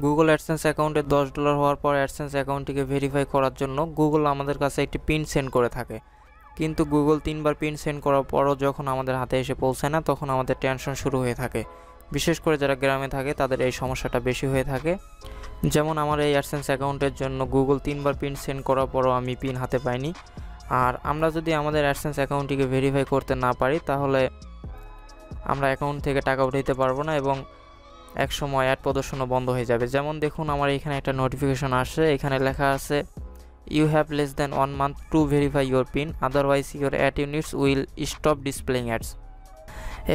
Google AdSense অ্যাকাউন্টে $10 হওয়ার পর অ্যাডসেন্স অ্যাকাউন্টটিকে ভেরিফাই করার জন্য গুগল আমাদের কাছে একটি পিন সেন্ড করে থাকে, কিন্তু গুগল 3বার পিন সেন্ড করার পরও যখন আমাদের হাতে এসে পৌঁছায় না, তখন আমাদের টেনশন শুরু হয়ে থাকে। বিশেষ করে যারা গ্রামে থাকে তাদের এই সমস্যাটা বেশি হয়ে থাকে। যেমন আমার এই অ্যাডসেন্স অ্যাকাউন্টের জন্য গুগল 3বার পিন সেন্ড করার পরও আমি পিন হাতে পাইনি। আর আমরা যদি আমাদের অ্যাডসেন্স অ্যাকাউন্টটিকে ভেরিফাই করতে না পারি, তাহলে আমরা অ্যাকাউন্ট থেকে টাকা উঠাইতে পারবো না এবং এক সময় অ্যাড প্রদর্শনও বন্ধ হয়ে যাবে। যেমন দেখুন, আমার এখানে একটা নোটিফিকেশন আসছে, এখানে লেখা আছে you have less than 1 month to verify your pin, otherwise your ad units will stop displaying ads.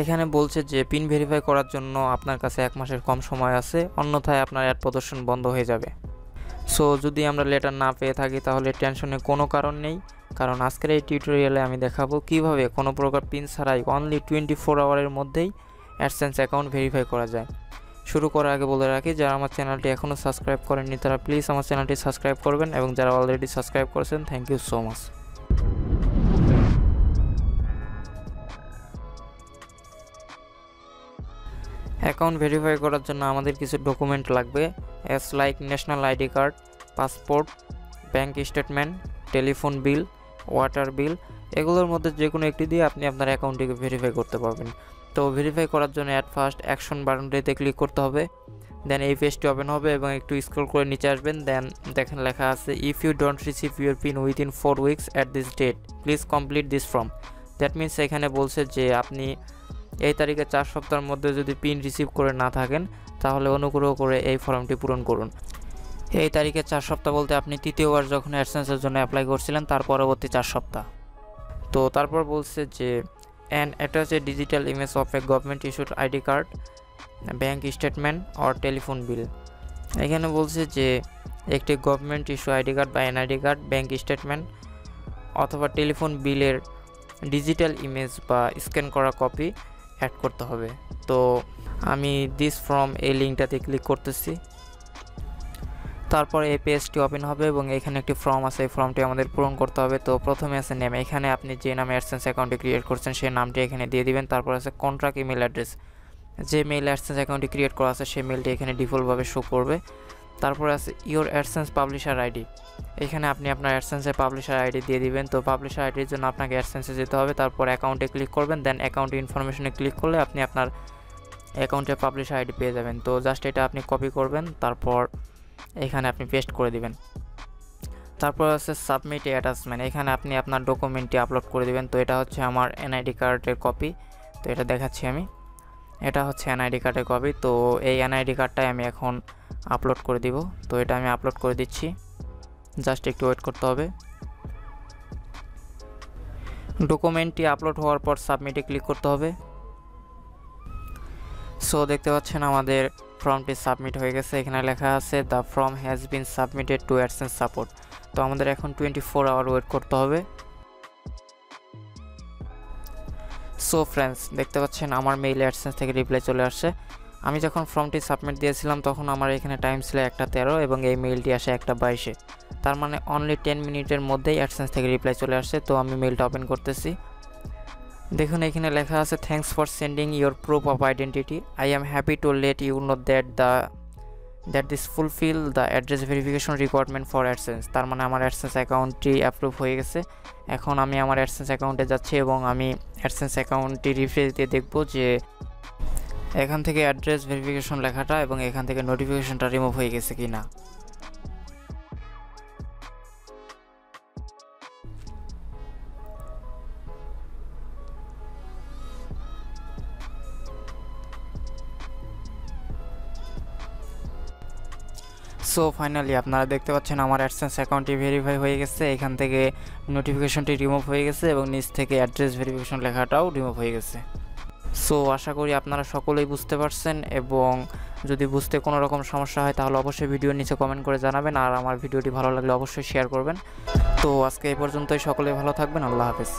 এখানে বলছে যে পিন ভেরিফাই করার জন্য আপনার কাছে 1 মাসের কম সময় আছে, অন্যথায় আপনার অ্যাড প্রদর্শন বন্ধ হয়ে যাবে। সো যদি আমরা লেটার না পেয়ে থাকি তাহলে টেনশনের কোনো কারণ নেই, কারণ আজকের এই টিউটোরিয়ালে আমি দেখাবো কিভাবে কোনো প্রকার পিন ছাড়াই অনলি 24 আওয়ারের মধ্যেই অ্যাডসেন্স অ্যাকাউন্ট ভেরিফাই করা যায়। শুরু করার আগে বলে রাখি, যারা আমার চ্যানেলটি এখনও সাবস্ক্রাইব করেননি তারা প্লিজ আমার চ্যানেলটি সাবস্ক্রাইব করবেন, এবং যারা অলরেডি সাবস্ক্রাইব করেছেন thank you so much. Account verify করার জন্য আমাদের কিছু ডকুমেন্ট লাগবে, as like national ID card, passport, bank statement, telephone bill, water bill. এগুলোর মধ্যে যে কোনো একটি দিয়ে আপনি আপনার অ্যাকাউন্টটিকে ভেরিফাই করতে পারবেন। তো ভেরিফাই করার জন্য অ্যাট ফার্স্ট অ্যাকশন বাটনটিতে ক্লিক করতে হবে, দেন এই পেজটি ওপেন হবে এবং একটু স্ক্রল করে নিচে আসবেন। দেন দেখেন লেখা আছে if you don't receive your pin within 4 weeks at this date please complete this form. That means এখানে বলছে যে আপনি এই তারিখে 4 সপ্তাহের মধ্যে যদি পিন রিসিভ করে না থাকেন, তাহলে অনুগ্রহ করে এই ফর্মটি পূরণ করুন। এই তারিখে 4 সপ্তাহ বলতে আপনি তৃতীয়বার যখন অ্যাডসেন্সের জন্য অ্যাপ্লাই করছিলেন তার পরবর্তী 4 সপ্তাহ। তো তারপর বলছে যে and attach A digital image of a government issued ID card, bank statement or telephone bill. এখানে বলছে যে একটি গভর্নমেন্ট ইস্যু আইডি কার্ড বা এনআইডি কার্ড, ব্যাঙ্ক স্টেটমেন্ট অথবা টেলিফোন বিলের ডিজিটাল ইমেজ বা স্ক্যান করা কপি অ্যাড করতে হবে। তো আমি দিস ফর্ম এই লিঙ্কটাতে ক্লিক করতেছি। তারপর এই পেজটি ওপেন হবে এবং এখানে একটি ফর্ম আছে, এই ফর্মটি আমাদের পূরণ করতে হবে। তো প্রথমে আছে নেম, এখানে আপনি যে নামে অ্যাডসেন্স অ্যাকাউন্টটি ক্রিয়েট করছেন সেই নামটি এখানে দিয়ে দিবেন। তারপর আছে কন্ট্রাক্ট ইমেল অ্যাড্রেস, যে মেইল অ্যাডসেন্স অ্যাকাউন্টটি ক্রিয়েট করা আছে সেই মেলটি এখানে ডিফল্টভাবে শো করবে। তারপরে আছে ইওর অ্যাডসেন্স পাবলিশার আইডি, এখানে আপনি আপনার অ্যাডসেন্সের পাবলিশার আইডি দিয়ে দিবেন। তো পাবলিশার আইডির জন্য আপনাকে অ্যাডসেন্সে যেতে হবে, তারপর অ্যাকাউন্টে ক্লিক করবেন, দেন অ্যাকাউন্ট ইনফরমেশনে ক্লিক করলে আপনি আপনার অ্যাকাউন্টের পাবলিশার আইডি পেয়ে যাবেন। তো জাস্ট এটা আপনি কপি করবেন, তারপর এখানে আপনি পেস্ট করে দিবেন। তারপর আছে সাবমিট অ্যাটাচমেন্ট, এখানে আপনি আপনার ডকুমেন্টটি আপলোড করে দিবেন। তো এটা হচ্ছে আমার এনআইডি কার্ডের কপি, তো এটা দেখাচ্ছি আমি, এটা হচ্ছে এনআইডি কার্ডের কপি। তো এই এনআইডি কার্ডটাই আমি এখন আপলোড করে দিব। তো এটা আমি আপলোড করে দিচ্ছি, জাস্ট একটু ওয়েট করতে হবে। ডকুমেন্টটি আপলোড হওয়ার পর সাবমিটে ক্লিক করতে হবে। সো দেখতে পাচ্ছেন আমাদের ফর্মটি সাবমিট হয়ে গেছে, এখানে লেখা আছে the form has been submitted to AdSense support. তো আমাদের এখন 24 আওয়ার ওয়েট করতে হবে। সো ফ্রেন্ডস, দেখতে পাচ্ছেন আমার মেইল অ্যাডসেন্স থেকে রিপ্লাই চলে আসছে। আমি যখন ফর্মটি সাবমিট দিয়েছিলাম তখন আমার এখানে টাইম ছিল 1:13 এবং এই মেইলটি আসে 1:22-এ, তার মানে অনলি 10 মিনিটের মধ্যেই অ্যাডসেন্স থেকে রিপ্লাই চলে আসছে। তো আমি মেইলটা ওপেন করতেছি, দেখুন এখানে লেখা আছে thanks for sending your proof of identity, I am happy to let you know that this fulfil the address verification requirement for AdSense. তার মানে আমার অ্যাডসেন্স অ্যাকাউন্টটি অ্যাপ্রুভ হয়ে গেছে। এখন আমি আমার অ্যাডসেন্স অ্যাকাউন্টে যাচ্ছি এবং আমি অ্যাডসেন্স অ্যাকাউন্টটি রিফ্রেশ দিয়ে দেখব যে এখান থেকে অ্যাড্রেস ভেরিফিকেশন লেখাটা এবং এখান থেকে নোটিফিকেশনটা রিমুভ হয়ে গেছে কি না। সো ফাইনালি আপনারা দেখতে পাচ্ছেন আমার অ্যাডসেন্স অ্যাকাউন্টটি ভেরিফাই হয়ে গেছে, এখান থেকে নোটিফিকেশনটি রিমুভ হয়ে গেছে এবং নিচ থেকে অ্যাড্রেস ভেরিফিকেশন লেখাটাও রিমুভ হয়ে গেছে। সো আশা করি আপনারা সকলেই বুঝতে পারছেন, এবং যদি বুঝতে কোনো রকম সমস্যা হয় তাহলে অবশ্যই ভিডিওর নিচে কমেন্ট করে জানাবেন, আর আমার ভিডিওটি ভালো লাগলে অবশ্যই শেয়ার করবেন। তো আজকে এই পর্যন্তই, সকলেই ভালো থাকবেন, আল্লাহ হাফেজ।